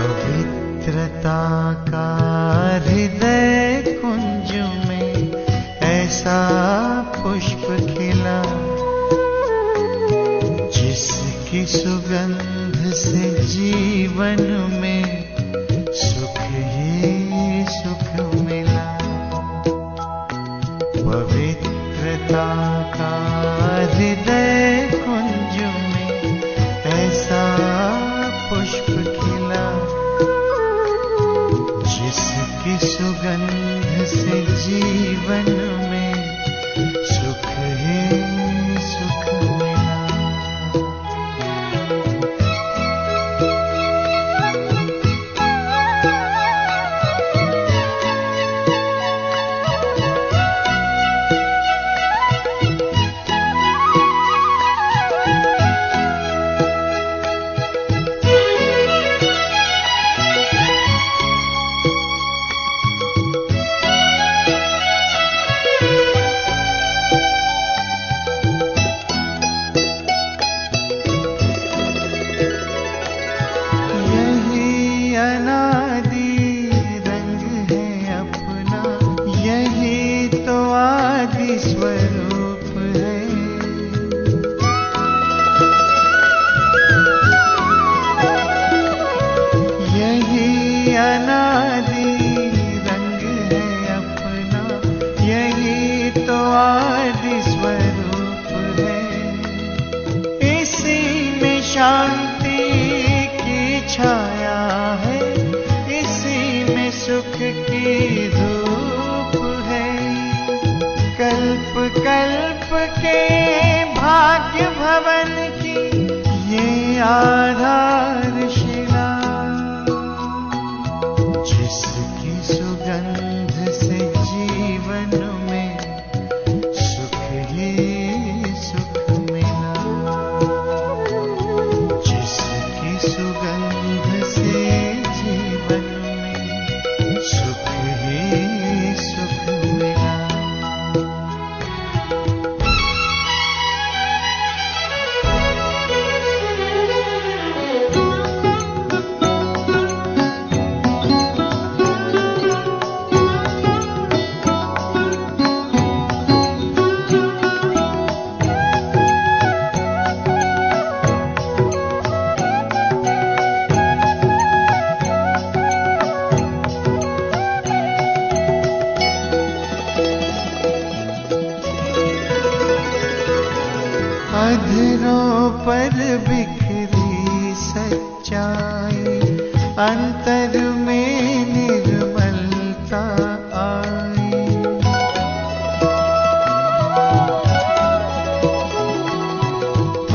पवित्रता का हृदय कुंज में ऐसा पुष्प खिला, जिसकी सुगंध से जीवन में सुख ही सुख मिला। पवित्रता का हृदय कुंज में ऐसा पुष्प खिला, जिसकी सुगंध से जीवन में सुख ही सुख मिला। शांति की छाया है, इसी में सुख की धूप है। कल्प कल्प के भाग्य भवन की ये आधारशिला, जिसकी सुगंध से जीवन में सुख ही सुख मिला। सुगंध से जीवन में सुख ही सुख मिला। अधरों पर बिखरी सच्चाई, अंतर में निर्मलता आई।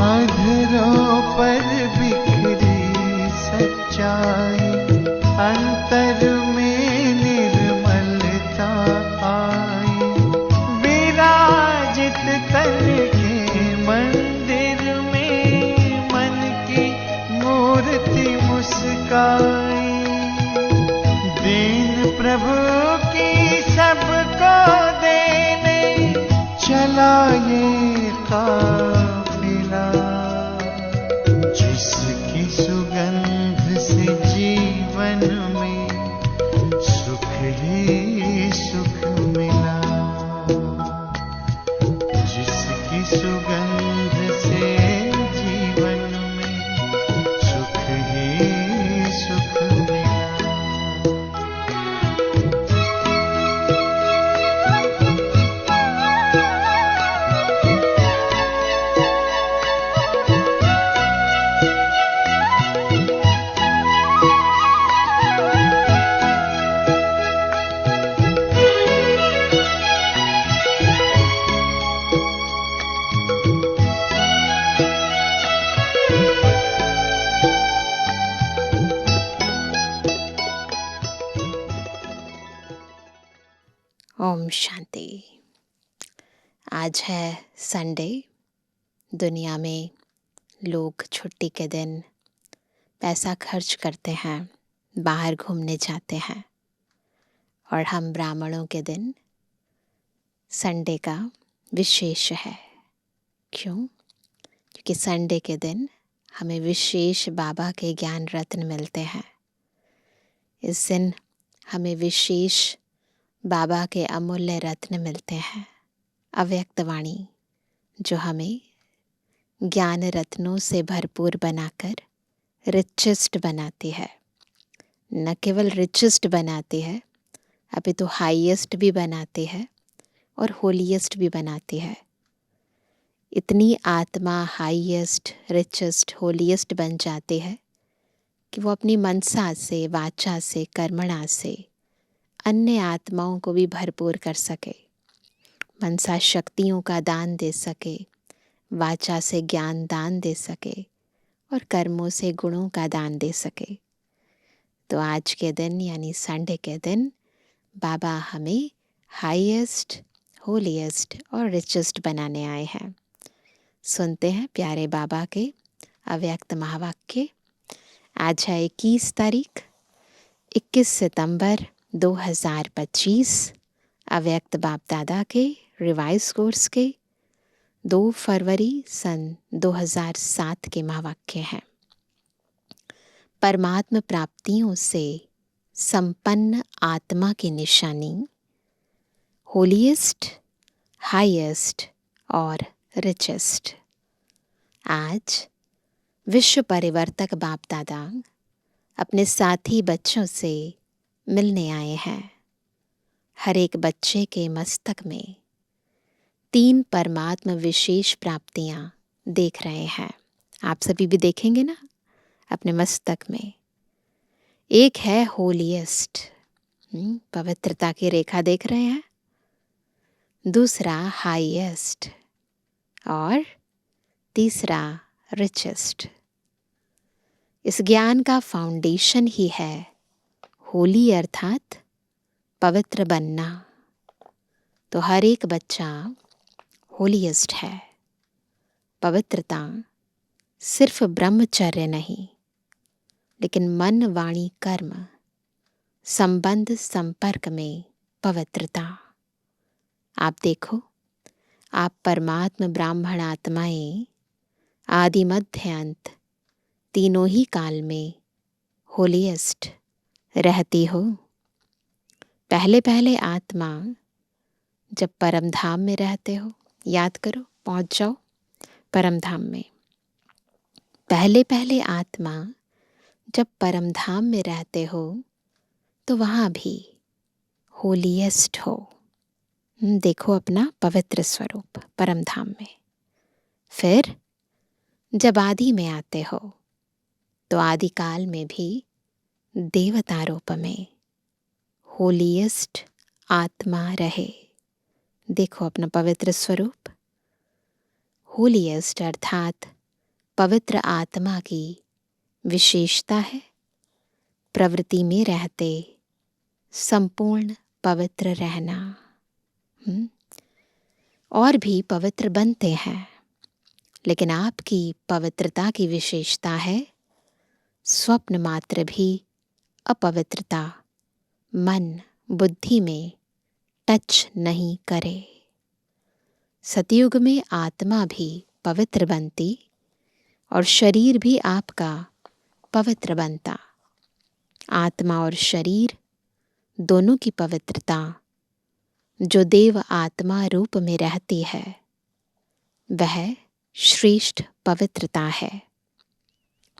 अधरों पर बिखरी सच्चाई, अंतर में निर्मलता आई। विराजित तन मंदिर में मन की मूर्ति मुस्काई। दीन प्रभु की सबको देने चला ये काफिला, जिसकी सुगंध से जीवन में सुख ही सुख मिला। जिसकी सुगंध से जीवन में सुख ही सुख मिला। ओम शांति। आज है संडे दुनिया में लोग छुट्टी के दिन पैसा खर्च करते हैं, बाहर घूमने जाते हैं, और हम ब्राह्मणों के दिन संडे का विशेष है। क्यों? क्योंकि संडे के दिन हमें विशेष बाबा के ज्ञान रत्न मिलते हैं। इस दिन हमें विशेष बाबा के अमूल्य रत्न मिलते हैं, अव्यक्त वाणी, जो हमें ज्ञान रत्नों से भरपूर बनाकर रिचेस्ट बनाती है। न केवल रिचेस्ट बनाती है, अभी तो हाईएस्ट भी बनाती है और होलीएस्ट भी बनाती है। इतनी आत्मा हाईएस्ट, रिचेस्ट, होलीएस्ट बन जाती है कि वो अपनी मनसा से, वाचा से, कर्मणा से अन्य आत्माओं को भी भरपूर कर सके, मनसा शक्तियों का दान दे सके, वाचा से ज्ञान दान दे सके और कर्मों से गुणों का दान दे सके। तो आज के दिन यानी संडे के दिन बाबा हमें हाईएस्ट, होलीएस्ट और रिचेस्ट बनाने आए हैं। सुनते हैं प्यारे बाबा के अव्यक्त महावाक्य। आज है 21 तारीख, 21 सितंबर 2025, अव्यक्त बाप दादा के रिवाइज कोर्स के 2 फरवरी सन 2007 के महावाक्य हैं। परमात्म प्राप्तियों से संपन्न आत्मा की निशानी होलीएस्ट, हाईएस्ट और रिचेस्ट। आज विश्व परिवर्तक बाप दादा अपने साथी बच्चों से मिलने आए हैं। हर एक बच्चे के मस्तक में 3 परमात्म विशेष प्राप्तियां देख रहे हैं। आप सभी भी देखेंगे ना अपने मस्तक में। एक है होलीएस्ट, पवित्रता की रेखा देख रहे हैं। दूसरा हाईएस्ट और तीसरा रिचेस्ट। इस ज्ञान का फाउंडेशन ही है होली अर्थात पवित्र बनना। तो हर एक बच्चा होलीएस्ट है। पवित्रता सिर्फ ब्रह्मचर्य नहीं, लेकिन मन, वाणी, कर्म, संबंध, संपर्क में पवित्रता। आप देखो, आप परमात्म ब्राह्मण आत्माएं आदि मध्य अंत तीनों ही काल में होलीएस्ट रहती हो। पहले पहले आत्मा जब परम धाम में रहते हो, याद करो, पहुंच जाओ परम धाम में। पहले पहले आत्मा जब परम धाम में रहते हो तो वहां भी होलीएस्ट हो। देखो अपना पवित्र स्वरूप परम धाम में। फिर जब आदि में आते हो तो आदि काल में भी देवता रूप में होलीएस्ट आत्मा रहे। देखो अपना पवित्र स्वरूप। होलीएस्ट अर्थात पवित्र आत्मा की विशेषता है प्रवृत्ति में रहते संपूर्ण पवित्र रहना। और भी पवित्र बनते हैं, लेकिन आपकी पवित्रता की विशेषता है स्वप्न मात्र भी अपवित्रता मन, बुद्धि में टच नहीं करे। सतयुग में आत्मा भी पवित्र बनती और शरीर भी आपका पवित्र बनता। आत्मा और शरीर दोनों की पवित्रता जो देव आत्मा रूप में रहती है, वह श्रेष्ठ पवित्रता है।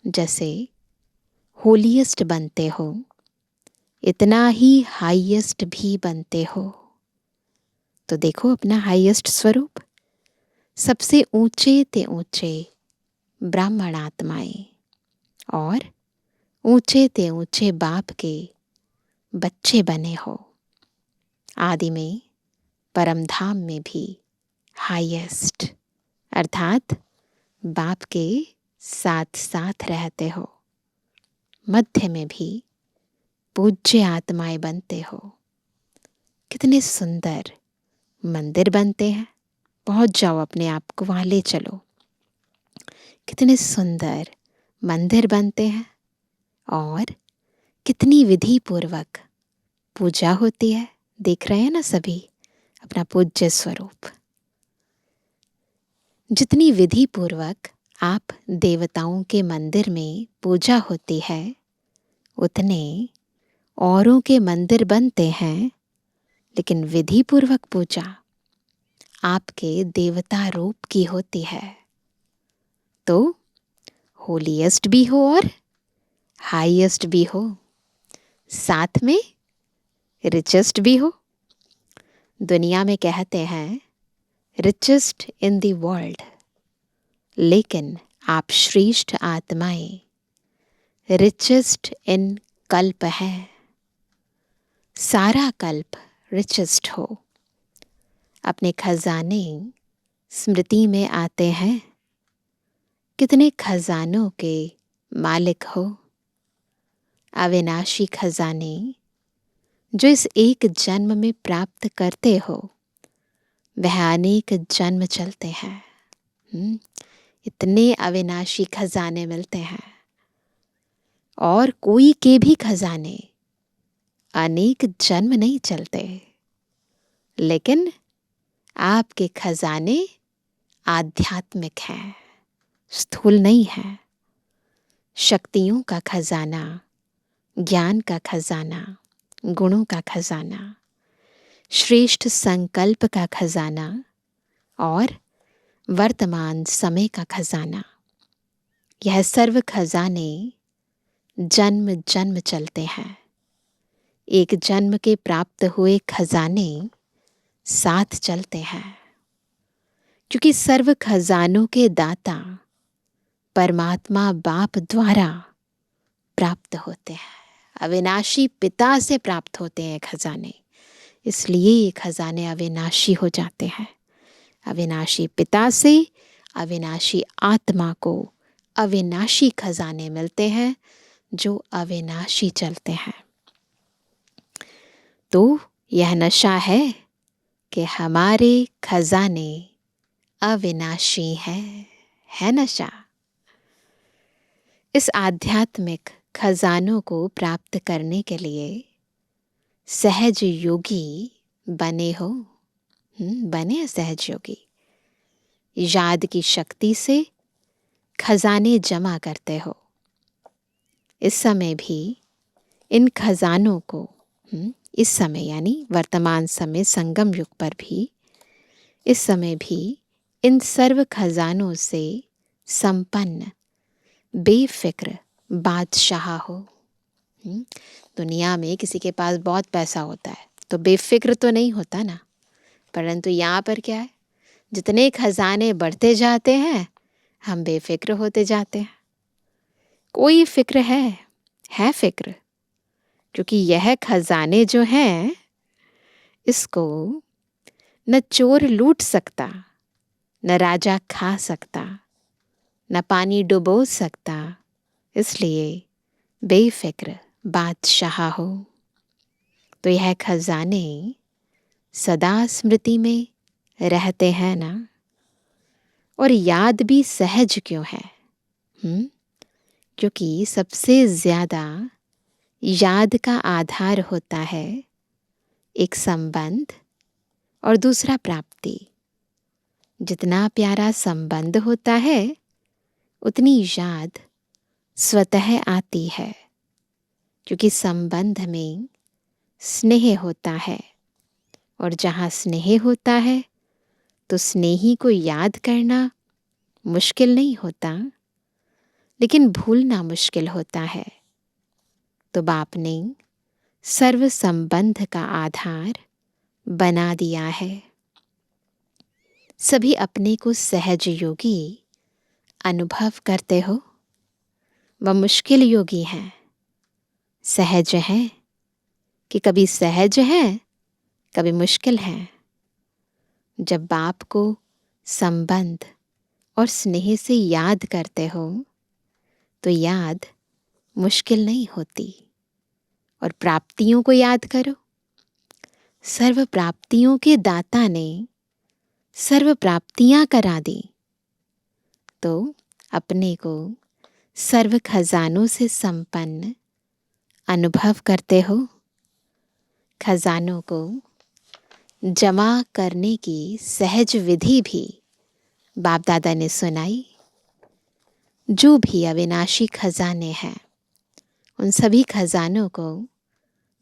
जैसे होलीएस्ट बनते हो, इतना ही हाईएस्ट भी बनते हो। तो देखो अपना हाईएस्ट स्वरूप। सबसे ऊंचे ते ऊंचे ब्राह्मण आत्माएं और ऊंचे ते ऊंचे बाप के बच्चे बने हो। आदि में परम धाम में भी हाईएस्ट अर्थात बाप के साथ साथ रहते हो। मध्य में भी पूज्य आत्माएं बनते हो। कितने सुंदर मंदिर बनते हैं। पहुंच जाओ, अपने आप को वहां ले चलो। कितने सुंदर मंदिर बनते हैं और कितनी विधि पूर्वक पूजा होती है। देख रहे हैं ना सभी अपना पूज्य स्वरूप। जितनी विधि पूर्वक आप देवताओं के मंदिर में पूजा होती है, उतने औरों के मंदिर बनते हैं, लेकिन विधि पूर्वक पूजा आपके देवता रूप की होती है। तो होलीएस्ट भी हो और हाईएस्ट भी हो, साथ में रिचेस्ट भी हो। दुनिया में कहते हैं रिचेस्ट इन द वर्ल्ड, लेकिन आप श्रेष्ठ आत्माएं रिचेस्ट इन कल्प है। सारा कल्प रिचेस्ट हो। अपने खजाने स्मृति में आते हैं। कितने खजानों के मालिक हो। अविनाशी खजाने जो इस एक जन्म में प्राप्त करते हो, वह अनेक जन्म चलते हैं। इतने अविनाशी खजाने मिलते हैं और कोई के भी खजाने अनेक जन्म नहीं चलते, लेकिन आपके खजाने आध्यात्मिक हैं, स्थूल नहीं है। शक्तियों का खजाना, ज्ञान का खजाना, गुणों का खजाना, श्रेष्ठ संकल्प का खजाना और वर्तमान समय का खजाना, यह सर्व खजाने जन्म जन्म चलते हैं। एक जन्म के प्राप्त हुए खजाने साथ चलते हैं, क्योंकि सर्व खजानों के दाता परमात्मा बाप द्वारा प्राप्त होते हैं। अविनाशी पिता से प्राप्त होते हैं खजाने, इसलिए ये खजाने अविनाशी हो जाते हैं। अविनाशी पिता से अविनाशी आत्मा को अविनाशी खजाने मिलते हैं जो अविनाशी चलते हैं। तो यह नशा है कि हमारे खजाने अविनाशी है नशा। इस आध्यात्मिक खजानों को प्राप्त करने के लिए सहज योगी बने हो। बने सहज योगी। याद की शक्ति से खजाने जमा करते हो। इस समय भी इन खजानों को, इस समय यानी वर्तमान समय संगम युग पर भी, इस समय भी इन सर्व खजानों से संपन्न बेफिक्र बादशाह हो। दुनिया में किसी के पास बहुत पैसा होता है तो बेफिक्र तो नहीं होता ना, परंतु यहाँ पर क्या है, जितने खजाने बढ़ते जाते हैं हम बेफिक्र होते जाते हैं। कोई फिक्र है फिक्र, क्योंकि यह खजाने जो हैं इसको न चोर लूट सकता, न राजा खा सकता, न पानी डुबो सकता, इसलिए बेफिक्र बादशाह हो। तो यह खजाने सदा स्मृति में रहते हैं ना। और याद भी सहज क्यों है? क्योंकि सबसे ज्यादा याद का आधार होता है एक संबंध और दूसरा प्राप्ति। जितना प्यारा संबंध होता है उतनी याद स्वतः आती है, क्योंकि संबंध में स्नेह होता है, और जहाँ स्नेह होता है तो स्नेही को याद करना मुश्किल नहीं होता, लेकिन भूलना मुश्किल होता है। तो बाप ने सर्व संबंध का आधार बना दिया है। सभी अपने को सहज योगी अनुभव करते हो। वह मुश्किल योगी हैं, सहज हैं कि कभी सहज हैं कभी मुश्किल है। जब बाप को संबंध और स्नेह से याद करते हो तो याद मुश्किल नहीं होती। और प्राप्तियों को याद करो। सर्व प्राप्तियों के दाता ने सर्व प्राप्तियां करा दी, तो अपने को सर्व खजानों से संपन्न अनुभव करते हो। खजानों को जमा करने की सहज विधि भी बाप दादा ने सुनाई। जो भी अविनाशी खजाने हैं, उन सभी खजानों को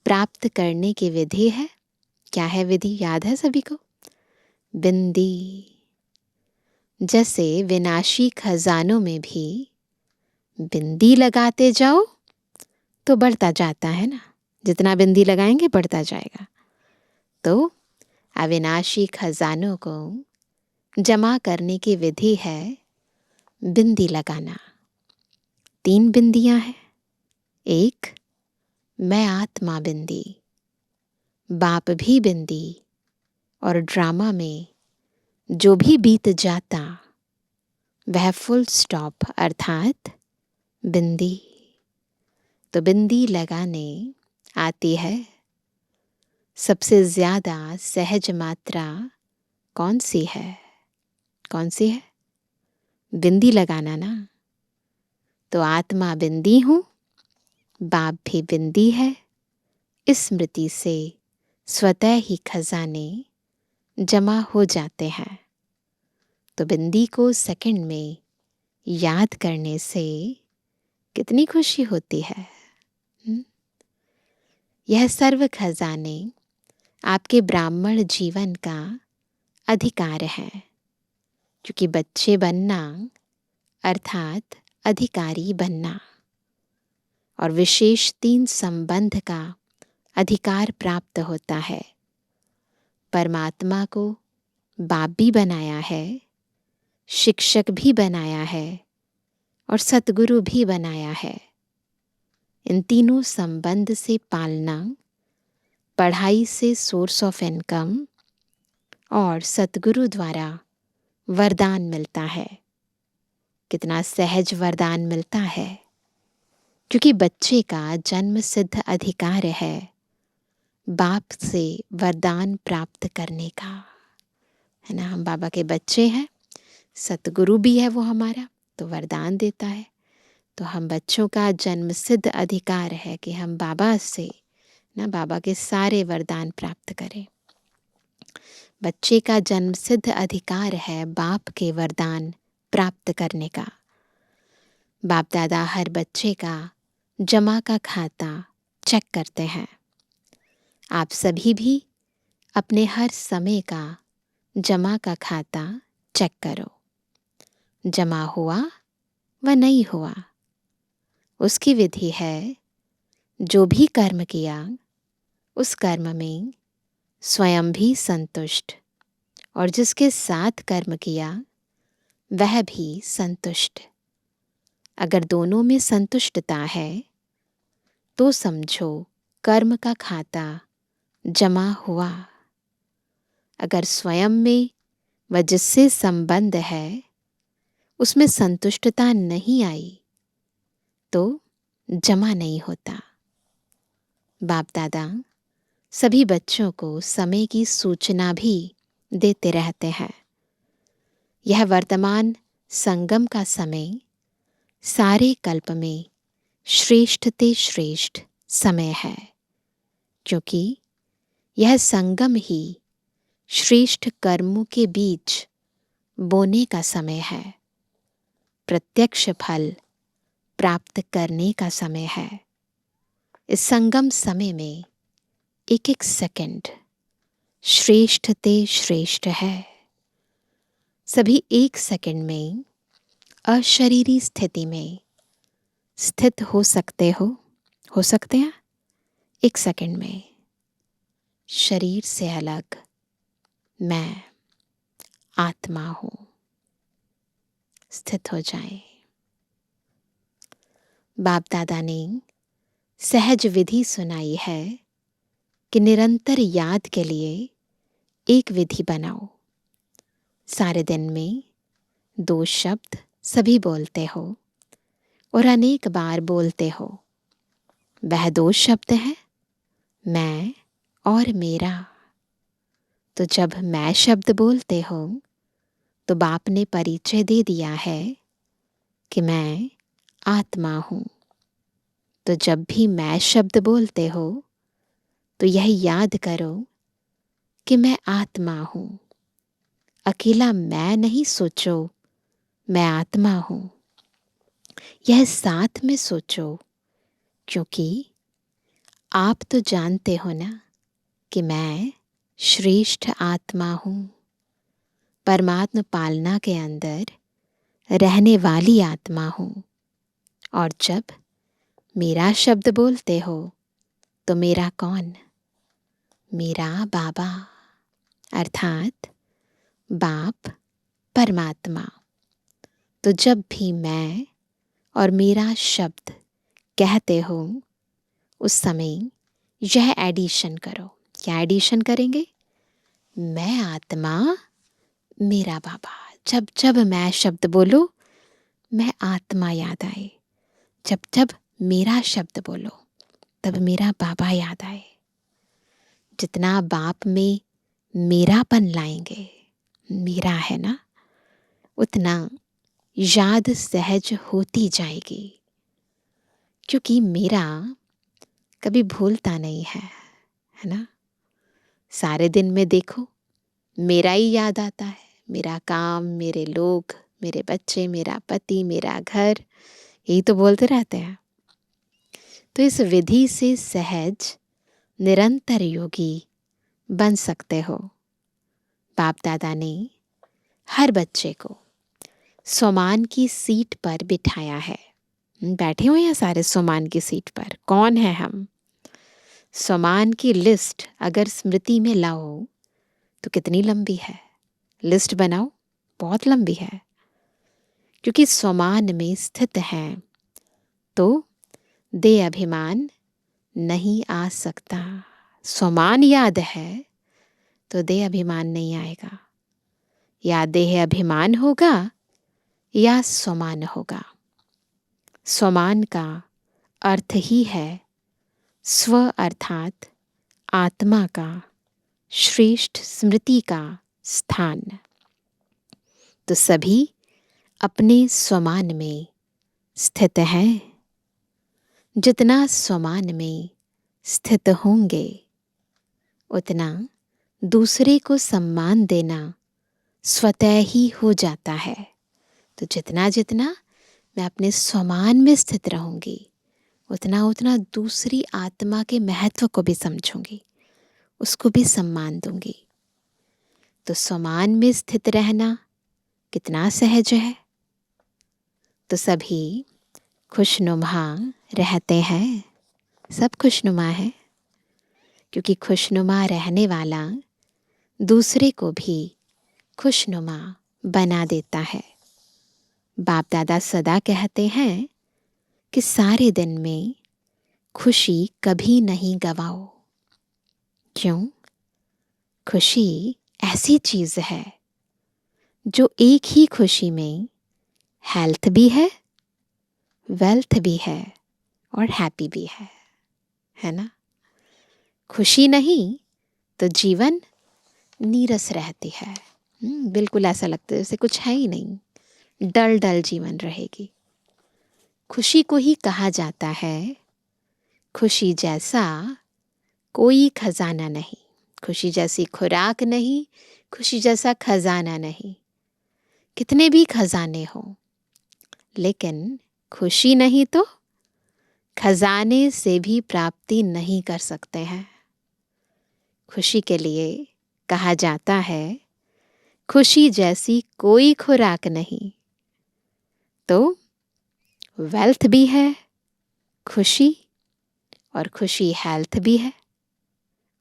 प्राप्त करने की विधि है। क्या है विधि? याद है सभी को? बिंदी। जैसे विनाशी खजानों में भी बिंदी लगाते जाओ तो बढ़ता जाता है ना, जितना बिंदी लगाएंगे बढ़ता जाएगा। तो अविनाशी खजानों को जमा करने की विधि है बिंदी लगाना। 3 बिंदियां हैं। एक, मैं आत्मा बिंदी, बाप भी बिंदी, और ड्रामा में जो भी बीत जाता वह फुल स्टॉप अर्थात बिंदी। तो बिंदी लगाने आती है। सबसे ज्यादा सहज मात्रा कौन सी है? कौन सी है? बिंदी लगाना ना। तो आत्मा बिंदी हूं, बाप भी बिंदी है। इस स्मृति से स्वतः ही खजाने जमा हो जाते हैं। तो बिंदी को सेकंड में याद करने से कितनी खुशी होती है। यह सर्व खजाने आपके ब्राह्मण जीवन का अधिकार है। क्योंकि बच्चे बनना अर्थात अधिकारी बनना, और विशेष 3 संबंध का अधिकार प्राप्त होता है। परमात्मा को बाप भी बनाया है, शिक्षक भी बनाया है, और सतगुरु भी बनाया है। इन तीनों संबंध से पालना, पढ़ाई से सोर्स ऑफ इनकम, और सतगुरु द्वारा वरदान मिलता है। कितना सहज वरदान मिलता है। क्योंकि बच्चे का जन्म सिद्ध अधिकार है बाप से वरदान प्राप्त करने का, है ना। हम बाबा के बच्चे हैं, सतगुरु भी है वो हमारा, तो वरदान देता है। तो हम बच्चों का जन्म सिद्ध अधिकार है कि हम बाबा से ना, बाबा के सारे वरदान प्राप्त करें। बच्चे का जन्म सिद्ध अधिकार है बाप के वरदान प्राप्त करने का। बाप दादा हर बच्चे का जमा का खाता चेक करते हैं। आप सभी भी अपने हर समय का जमा का खाता चेक करो। जमा हुआ व नहीं हुआ, उसकी विधि है जो भी कर्म किया उस कर्म में स्वयं भी संतुष्ट, और जिसके साथ कर्म किया वह भी संतुष्ट। अगर दोनों में संतुष्टता है तो समझो कर्म का खाता जमा हुआ। अगर स्वयं में व जिससे संबंध है उसमें संतुष्टता नहीं आई तो जमा नहीं होता। बाप दादा सभी बच्चों को समय की सूचना भी देते रहते हैं। यह वर्तमान संगम का समय सारे कल्प में श्रेष्ठते श्रेष्ठ समय है। क्योंकि यह संगम ही श्रेष्ठ कर्मों के बीच बोने का समय है। प्रत्यक्ष फल प्राप्त करने का समय है। इस संगम समय में एक एक सेकंड श्रेष्ठते श्रेष्ठ है। सभी 1 सेकंड में अशरीरी स्थिति में स्थित हो सकते हैं। 1 सेकंड में शरीर से अलग मैं आत्मा हूं, स्थित हो जाए। बाप दादा ने सहज विधि सुनाई है कि निरंतर याद के लिए एक विधि बनाओ। सारे दिन में 2 शब्द सभी बोलते हो और अनेक बार बोलते हो। वह 2 शब्द हैं मैं और मेरा। तो जब मैं शब्द बोलते हो तो बाप ने परिचय दे दिया है कि मैं आत्मा हूँ। तो जब भी मैं शब्द बोलते हो तो यह याद करो कि मैं आत्मा हूँ। अकेला मैं नहीं सोचो, मैं आत्मा हूँ। यह साथ में सोचो, क्योंकि आप तो जानते हो ना कि मैं श्रेष्ठ आत्मा हूँ, परमात्मा पालना के अंदर रहने वाली आत्मा हूँ। और जब मेरा शब्द बोलते हो तो मेरा कौन? मेरा बाबा, अर्थात बाप परमात्मा। तो जब भी मैं और मेरा शब्द कहते हो उस समय यह एडिशन करो। क्या एडिशन करेंगे? मैं आत्मा, मेरा बाबा। जब जब मैं शब्द बोलो मैं आत्मा याद आए, जब जब मेरा शब्द बोलो तब मेरा बाबा याद आए। जितना बाप में मेरापन लाएंगे, मेरा है ना, उतना याद सहज होती जाएगी। क्योंकि मेरा कभी भूलता नहीं है ना। सारे दिन में देखो मेरा ही याद आता है। मेरा काम, मेरे लोग, मेरे बच्चे, मेरा पति, मेरा घर, यही तो बोलते रहते हैं। तो इस विधि से सहज निरंतर योगी बन सकते हो। बाप दादा ने हर बच्चे को सोमान की सीट पर बिठाया है। बैठे हुए हैं सारे सोमान की सीट पर। कौन है हम? सोमान की लिस्ट अगर स्मृति में लाओ तो कितनी लंबी है। लिस्ट बनाओ, बहुत लंबी है। क्योंकि सोमान में स्थित हैं तो दे अभिमान नहीं आ सकता। सोमान याद है तो दे अभिमान नहीं आएगा। या देह अभिमान होगा या सोमान होगा। सोमान का अर्थ ही है स्व अर्थात आत्मा का श्रेष्ठ स्मृति का स्थान। तो सभी अपने स्वमान में स्थित हैं। जितना स्वमान में स्थित होंगे उतना दूसरे को सम्मान देना स्वतः ही हो जाता है। तो जितना जितना मैं अपने स्वमान में स्थित रहूंगी उतना उतना दूसरी आत्मा के महत्व को भी समझूंगी, उसको भी सम्मान दूंगी। तो स्वमान में स्थित रहना कितना सहज है। तो सभी खुशनुमा रहते हैं। सब खुशनुमा है, क्योंकि खुशनुमा रहने वाला दूसरे को भी खुशनुमा बना देता है। बाप दादा सदा कहते हैं कि सारे दिन में खुशी कभी नहीं गवाओ। क्यों? खुशी ऐसी चीज है जो एक ही खुशी में हेल्थ भी है, वेल्थ भी है और हैप्पी भी है ना। खुशी नहीं तो जीवन नीरस रहती है। बिल्कुल ऐसा लगता है जैसे कुछ है ही नहीं, डल डल जीवन रहेगी। खुशी को ही कहा जाता है खुशी जैसा कोई खजाना नहीं। खुशी जैसी खुराक नहीं, खुशी जैसा खजाना नहीं। कितने भी खजाने हो, लेकिन खुशी नहीं तो खजाने से भी प्राप्ति नहीं कर सकते हैं। खुशी के लिए कहा जाता है खुशी जैसी कोई खुराक नहीं। तो वेल्थ भी है खुशी, और खुशी हेल्थ भी है,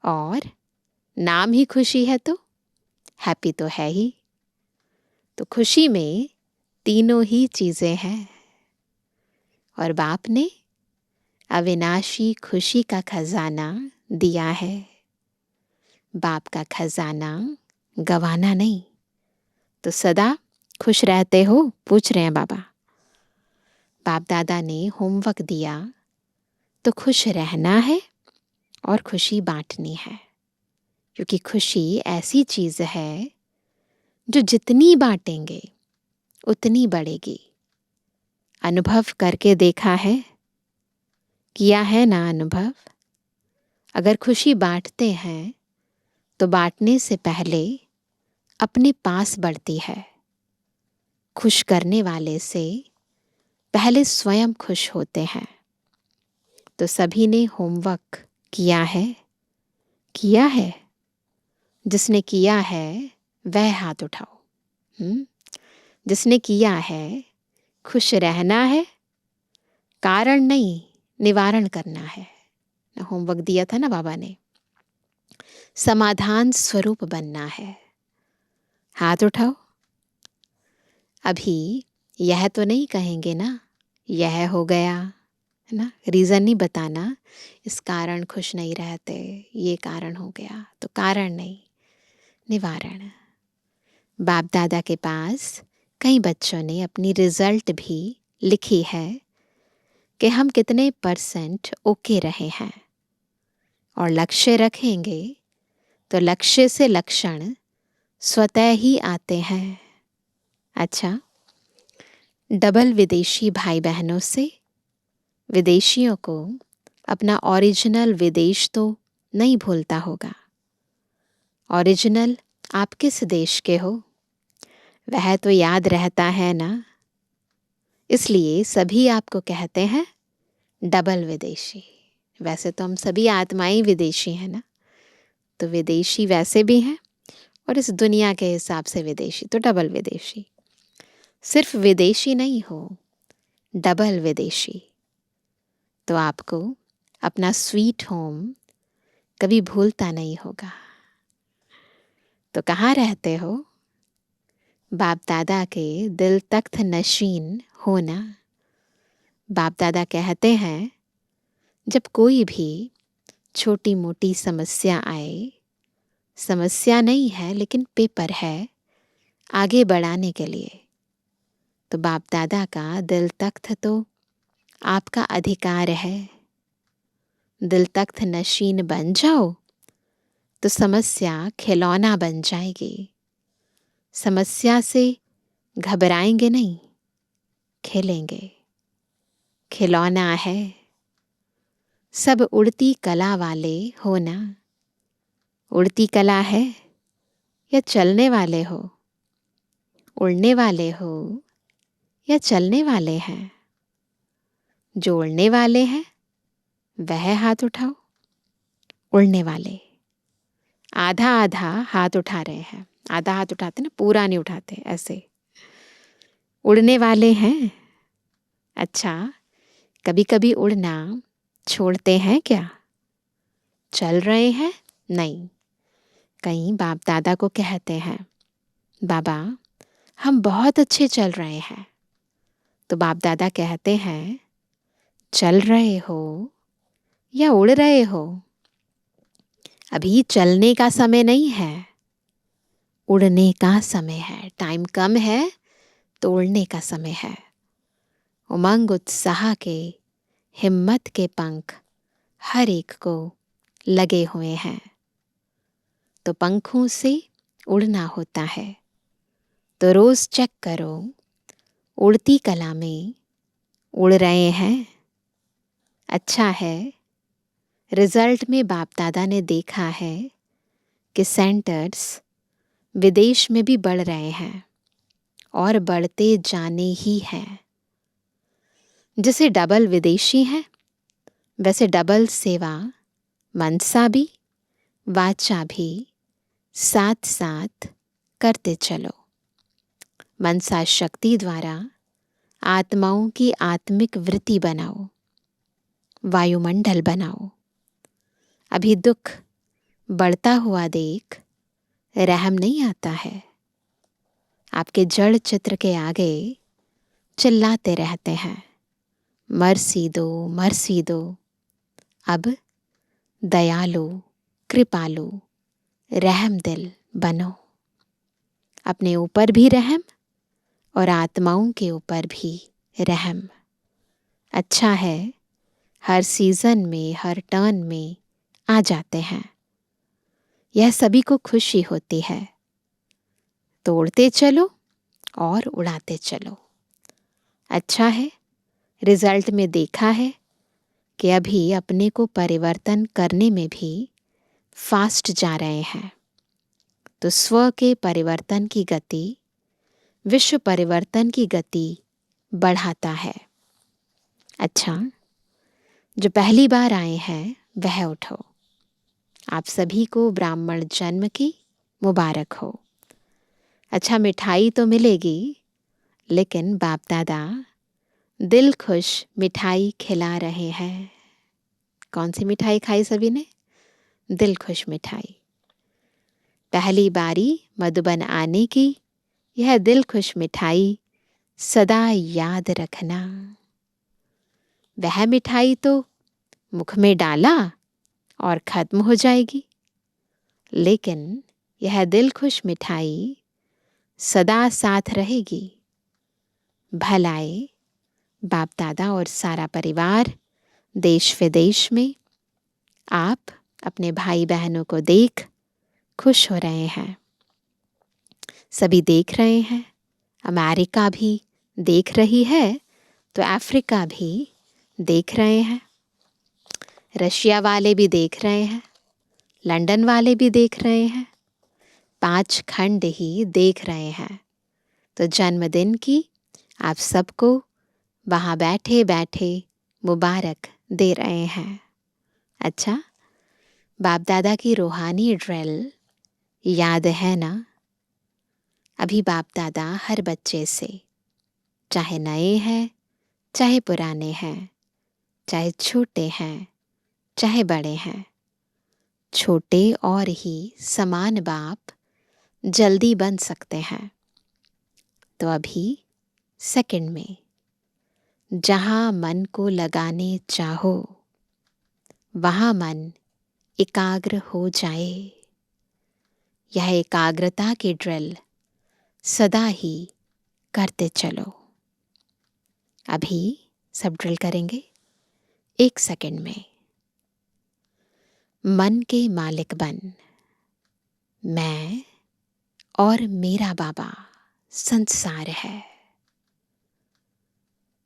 और नाम ही खुशी है तो हैप्पी तो है ही। तो खुशी में तीनों ही चीजें हैं। और बाप ने अविनाशी खुशी का खजाना दिया है। बाप का खजाना गवाना नहीं। तो सदा खुश रहते हो? पूछ रहे हैं बाबा। बाप दादा ने होमवर्क दिया तो खुश रहना है और खुशी बांटनी है। क्योंकि खुशी ऐसी चीज है जो जितनी बांटेंगे उतनी बढ़ेगी। अनुभव करके देखा है, किया है ना अनुभव? अगर खुशी बांटते हैं तो बांटने से पहले अपने पास बढ़ती है। खुश करने वाले से पहले स्वयं खुश होते हैं। तो सभी ने होमवर्क किया है? किया है? जिसने किया है वह हाथ उठाओ। जिसने किया है, खुश रहना है, कारण नहीं निवारण करना है। होमवर्क दिया था ना बाबा ने, समाधान स्वरूप बनना है। हाथ उठाओ। अभी यह तो नहीं कहेंगे ना, यह हो गया है ना, रीज़न नहीं बताना, इस कारण खुश नहीं रहते, ये कारण हो गया। तो कारण नहीं, निवारण। बाप दादा के पास कई बच्चों ने अपनी रिजल्ट भी लिखी है कि हम कितने % ओके रहे हैं। और लक्ष्य रखेंगे तो लक्ष्य से लक्षण स्वतः ही आते हैं। अच्छा, डबल विदेशी भाई बहनों से विदेशियों को अपना ओरिजिनल विदेश तो नहीं भूलता होगा। ओरिजिनल आप किस देश के हो वह तो याद रहता है ना। इसलिए सभी आपको कहते हैं डबल विदेशी। वैसे तो हम सभी आत्माएं विदेशी हैं ना, तो विदेशी वैसे भी हैं और इस दुनिया के हिसाब से विदेशी, तो डबल विदेशी। सिर्फ विदेशी नहीं हो, डबल विदेशी। तो आपको अपना स्वीट होम कभी भूलता नहीं होगा। तो कहाँ रहते हो? बाप दादा के दिल तख्त नशीन होना। बाप दादा कहते हैं जब कोई भी छोटी मोटी समस्या आए, समस्या नहीं है लेकिन पेपर है आगे बढ़ाने के लिए, तो बाप दादा का दिल तख्त तो आपका अधिकार है। दिल तख्त नशीन बन जाओ तो समस्या खिलौना बन जाएगी। समस्या से घबराएंगे नहीं, खेलेंगे। खिलौना है। सब उड़ती कला वाले हो ना। उड़ती कला है या चलने वाले हो? उड़ने वाले हो या चलने वाले हैं? जो उड़ने वाले हैं वह हाथ उठाओ। उड़ने वाले आधा आधा हाथ उठा रहे हैं। आधा हाथ उठाते ना, पूरा नहीं उठाते, ऐसे। उड़ने वाले हैं। अच्छा, कभी कभी उड़ना छोड़ते हैं क्या? चल रहे हैं? नहीं। कहीं बाप दादा को कहते हैं बाबा हम बहुत अच्छे चल रहे हैं, तो बाप दादा कहते हैं चल रहे हो या उड़ रहे हो? अभी चलने का समय नहीं है, उड़ने का समय है। टाइम कम है तो उड़ने का समय है। उमंग उत्साह के, हिम्मत के पंख हर एक को लगे हुए हैं। तो पंखों से उड़ना होता है। तो रोज चेक करो उड़ती कला में उड़ रहे हैं। अच्छा है। रिजल्ट में बाप दादा ने देखा है कि सेंटर्स विदेश में भी बढ़ रहे हैं और बढ़ते जाने ही हैं। जैसे डबल विदेशी हैं वैसे डबल सेवा मनसा भी वाचा भी साथ साथ करते चलो। मनसा शक्ति द्वारा आत्माओं की आत्मिक वृत्ति बनाओ, वायुमंडल बनाओ। अभी दुख बढ़ता हुआ देख रहम नहीं आता है। आपके जड़ चित्र के आगे चिल्लाते रहते हैं मर्सी दो, मर्सी दो। अब दयालु, कृपालु, रहम दिल बनो। अपने ऊपर भी रहम और आत्माओं के ऊपर भी रहम। अच्छा है, हर सीजन में, हर टर्न में आ जाते हैं। यह सभी को खुशी होती है। तोड़ते चलो और उड़ाते चलो। अच्छा है, रिजल्ट में देखा है कि अभी अपने को परिवर्तन करने में भी फास्ट जा रहे हैं। तो स्व के परिवर्तन की गति विश्व परिवर्तन की गति बढ़ाता है। अच्छा, जो पहली बार आए हैं वह उठो। आप सभी को ब्राह्मण जन्म की मुबारक हो। अच्छा, मिठाई तो मिलेगी, लेकिन बाप दादा दिल खुश मिठाई खिला रहे हैं। कौन सी मिठाई खाई सभी ने? दिल खुश मिठाई। पहली बारी मधुबन आने की यह दिल खुश मिठाई सदा याद रखना। वह मिठाई तो मुख में डाला और खत्म हो जाएगी, लेकिन यह दिल खुश मिठाई सदा साथ रहेगी। भलाए बाप दादा और सारा परिवार देश विदेश में आप अपने भाई बहनों को देख खुश हो रहे हैं। सभी देख रहे हैं, अमेरिका भी देख रही है, तो अफ्रीका भी देख रहे हैं, रशिया वाले भी देख रहे हैं, लंदन वाले भी देख रहे हैं, 5 खंड ही देख रहे हैं। तो जन्मदिन की आप सबको वहाँ बैठे बैठे मुबारक दे रहे हैं। अच्छा, बाप दादा की रूहानी ड्रिल याद है ना? अभी बाप दादा हर बच्चे से, चाहे नए हैं चाहे पुराने हैं, चाहे छोटे हैं चाहे बड़े हैं, छोटे और ही समान बाप जल्दी बन सकते हैं। तो अभी सेकंड में जहाँ मन को लगाने चाहो वहाँ मन एकाग्र हो जाए। यह एकाग्रता की ड्रिल सदा ही करते चलो। अभी सब ड्रिल करेंगे 1 सेकंड में। मन के मालिक बन। मैं और मेरा बाबा संसार है,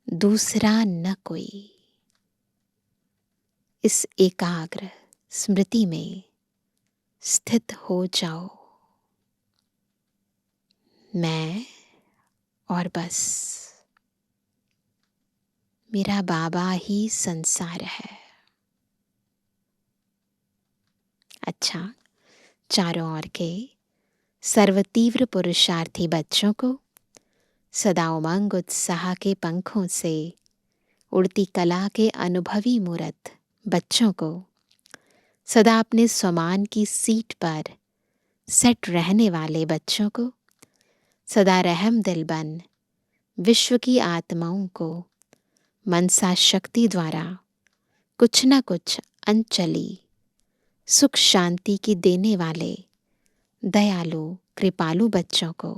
दूसरा न कोई। इस एकाग्र स्मृति में स्थित हो जाओ। मैं और बस मेरा बाबा ही संसार है। अच्छा, चारों ओर के सर्वतीव्र पुरुषार्थी बच्चों को सदा उमंग उत्साह के पंखों से उड़ती कला के अनुभवी मूर्त बच्चों को सदा अपने स्वमान की सीट पर सेट रहने वाले बच्चों को सदा रहम दिल बन विश्व की आत्माओं को मनसा शक्ति द्वारा कुछ न कुछ अंचली सुख शांति की देने वाले दयालु कृपालु बच्चों को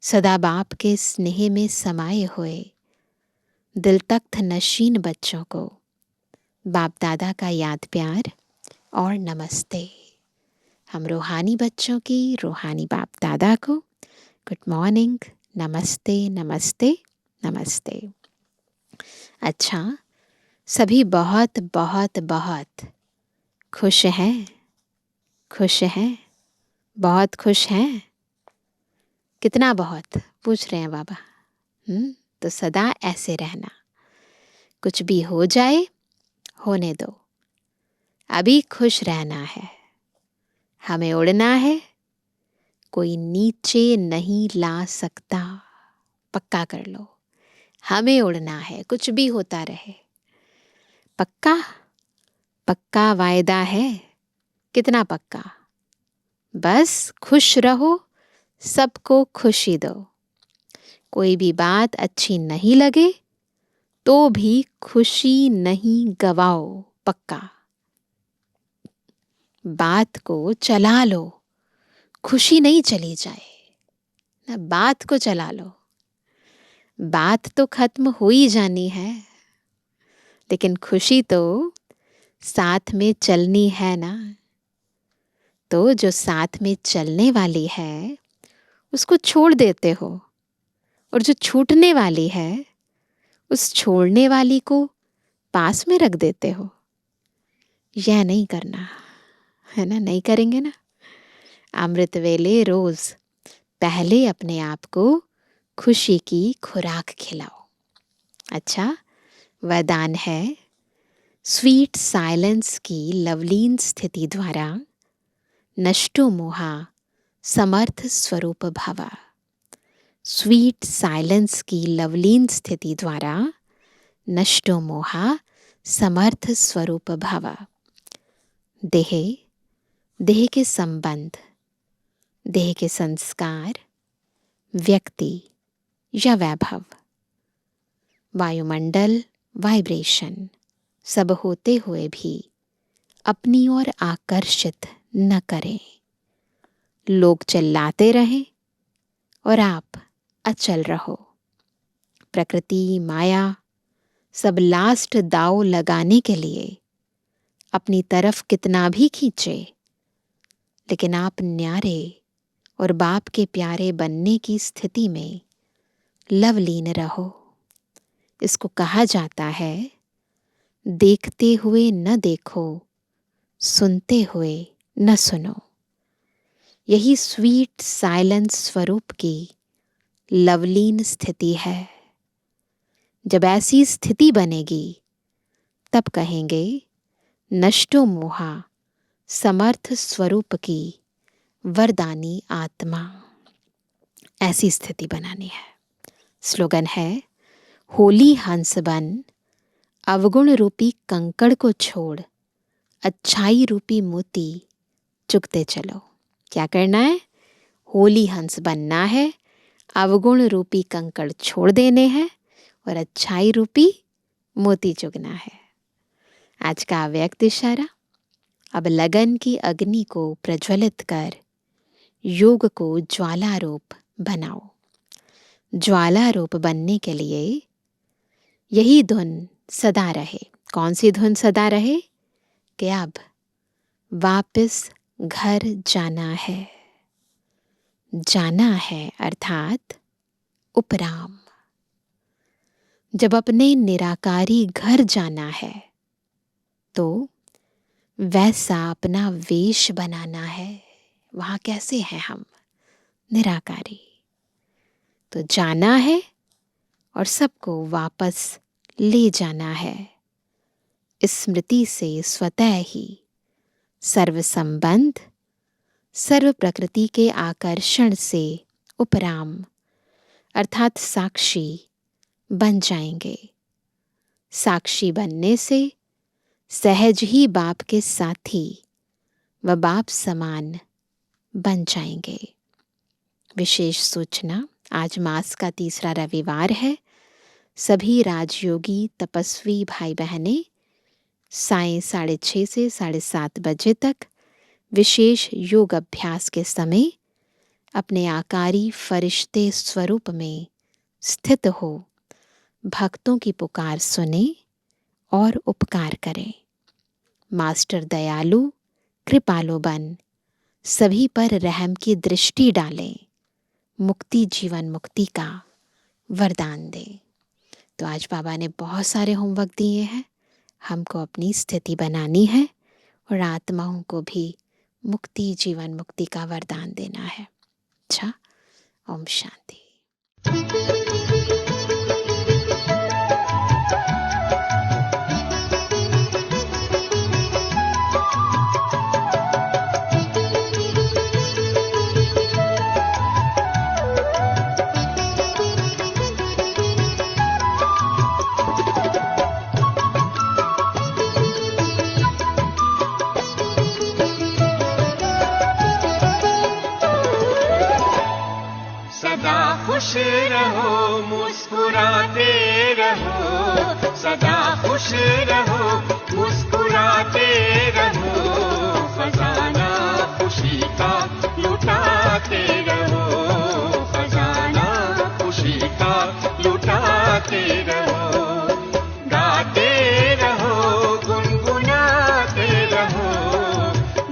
सदा बाप के स्नेह में समाये हुए दिल तख्त नशीन बच्चों को बाप दादा का याद प्यार और नमस्ते। हम रूहानी बच्चों की रूहानी बाप दादा को गुड मॉर्निंग, नमस्ते नमस्ते नमस्ते। अच्छा, सभी बहुत बहुत बहुत खुश हैं? खुश हैं? बहुत खुश हैं? कितना बहुत पूछ रहे हैं बाबा? तो सदा ऐसे रहना। कुछ भी हो जाए होने दो, अभी खुश रहना है। हमें उड़ना है, कोई नीचे नहीं ला सकता। पक्का कर लो, हमें उड़ना है, कुछ भी होता रहे। पक्का? पक्का वायदा है? कितना पक्का? बस खुश रहो, सबको खुशी दो। कोई भी बात अच्छी नहीं लगे तो भी खुशी नहीं गवाओ। पक्का? बात को चला लो, खुशी नहीं चली जाए ना। बात को चला लो, बात तो खत्म हो ही जानी है, लेकिन खुशी तो साथ में चलनी है ना। तो जो साथ में चलने वाली है उसको छोड़ देते हो, और जो छूटने वाली है उस छोड़ने वाली को पास में रख देते हो। यह नहीं करना है ना, नहीं करेंगे ना। अमृत वेले रोज पहले अपने आप को खुशी की खुराक खिलाओ। अच्छा, वरदान है, स्वीट साइलेंस की लवलीन स्थिति द्वारा नष्टो मोहा समर्थ स्वरूप भव। स्वीट साइलेंस की लवलीन स्थिति द्वारा नष्टो मोहा समर्थ स्वरूप भव। देह, देह के संबंध, देह के संस्कार, व्यक्ति या वैभव, वायुमंडल, वाइब्रेशन सब होते हुए भी अपनी ओर आकर्षित न करें। लोग चिल्लाते रहें और आप अचल रहो। प्रकृति, माया सब लास्ट दाव लगाने के लिए अपनी तरफ कितना भी खींचे, लेकिन आप न्यारे और बाप के प्यारे बनने की स्थिति में लवलीन रहो। इसको कहा जाता है, देखते हुए न देखो, सुनते हुए न सुनो। यही स्वीट साइलेंस स्वरूप की लवलीन स्थिति है। जब ऐसी स्थिति बनेगी तब कहेंगे, नष्टो मोहा समर्थ स्वरूप की वरदानी आत्मा। ऐसी स्थिति बनानी है। स्लोगन है, होली हंस बन, अवगुण रूपी कंकड़ को छोड़, अच्छाई रूपी मोती चुगते चलो। क्या करना है? होली हंस बनना है, अवगुण रूपी कंकड़ छोड़ देने हैं और अच्छाई रूपी मोती चुगना है। आज का अव्यक्त इशारा, अब लगन की अग्नि को प्रज्वलित कर योग को ज्वाला रूप बनाओ। ज्वाला रूप बनने के लिए यही धुन सदा रहे। कौन सी धुन सदा रहे? कि अब वापस घर जाना है। जाना है अर्थात उपराम। जब अपने निराकारी घर जाना है तो वैसा अपना वेश बनाना है। वहाँ कैसे हैं हम? निराकारी। तो जाना है और सबको वापस ले जाना है। स्मृति से स्वतः ही सर्व संबंध, सर्व प्रकृति के आकर्षण से उपराम अर्थात साक्षी बन जाएंगे। साक्षी बनने से सहज ही बाप के साथी व बाप समान बन जाएंगे। विशेष सूचना, आज मास का तीसरा रविवार है। सभी राजयोगी तपस्वी भाई बहनें सायं 6:30 से 7:30 बजे तक विशेष योग अभ्यास के समय अपने आकारी फरिश्ते स्वरूप में स्थित हो भक्तों की पुकार सुने और उपकार करें। मास्टर दयालु कृपालु बन सभी पर रहम की दृष्टि डालें, मुक्ति जीवन मुक्ति का वरदान दें। तो आज बाबा ने बहुत सारे होमवर्क दिए हैं। हमको अपनी स्थिति बनानी है और आत्माओं को भी मुक्ति जीवन मुक्ति का वरदान देना है। अच्छा, ओम शांति। खुश रहो, मुस्कुराते रहो, सदा खुश रहो, मुस्कुराते रहो, खजाना खुशी का लुटाते रहो, खजाना खुशी का लुटाते रहो। गाते रहो, गुनगुनाते रहो,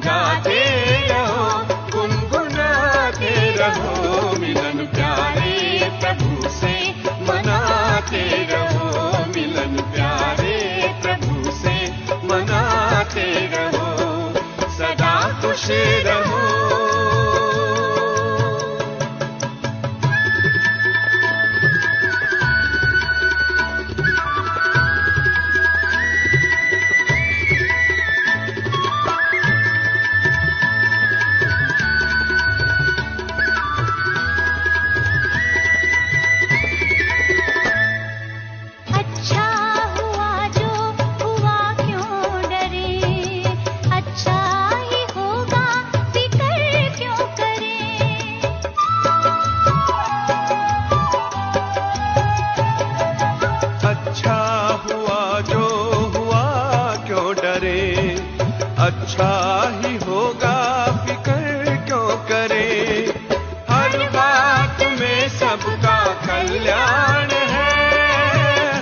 गाते रहो, गुनगुनाते रहो, मिलन प्यारे प्रभु से मनाते रहो। कल्याण है,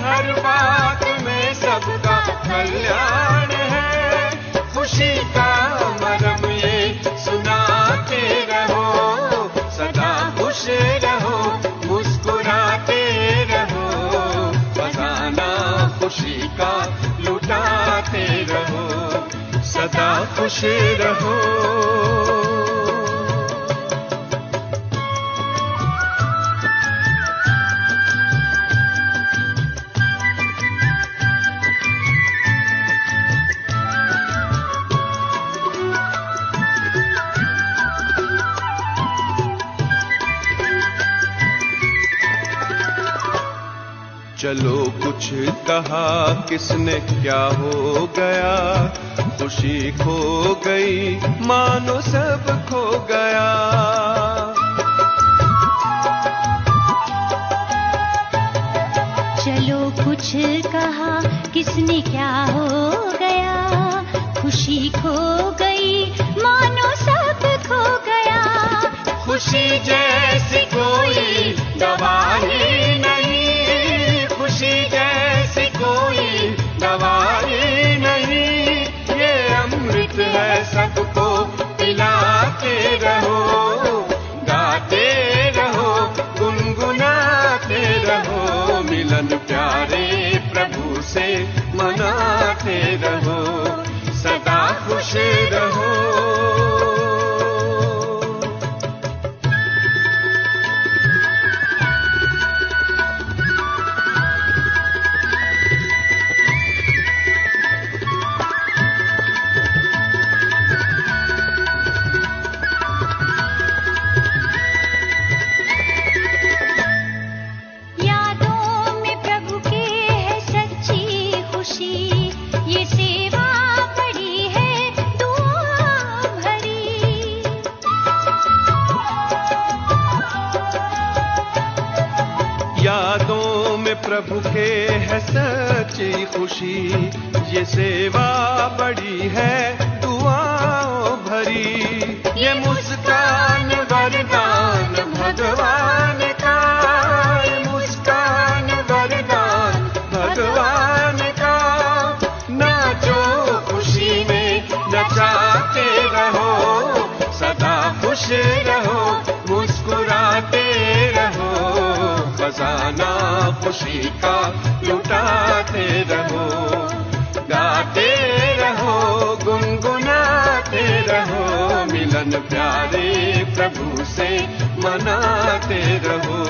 हर बात में सबका कल्याण है। खुशी का मरम ये सुनाते रहो, सदा खुश रहो, मुस्कुराते रहो, खजाना खुशी का लुटाते रहो, सदा खुश रहो। चलो कुछ कहा किसने क्या हो गया, खुशी खो गई मानो सब खो गया। चलो कुछ कहा किसने क्या हो गया, खुशी खो गई मानो सब खो गया। खुशी जैसी कोई दवा ही नहीं, खुशी जैसी कोई दवा ही नहीं, ये अमृत है सबको पिलाते रहो, गाते रहो, गुनगुनाते रहो, मिलन प्यारे प्रभु से मनाते रहो, सदा खुश रहो। प्रभु के है सच्ची खुशी, ये सेवा बड़ी है दुआओं भरी। ये मुस्कान वरदान भगवान का, ये मुस्कान वरदान भगवान का। नाचो खुशी में नचाते रहो, सदा खुश रहो, मुस्कुराते रहो, खजाना खुशी का लुटाते रहो, गाते रहो, गुनगुनाते रहो, मिलन प्यारे प्रभु से मनाते रहो,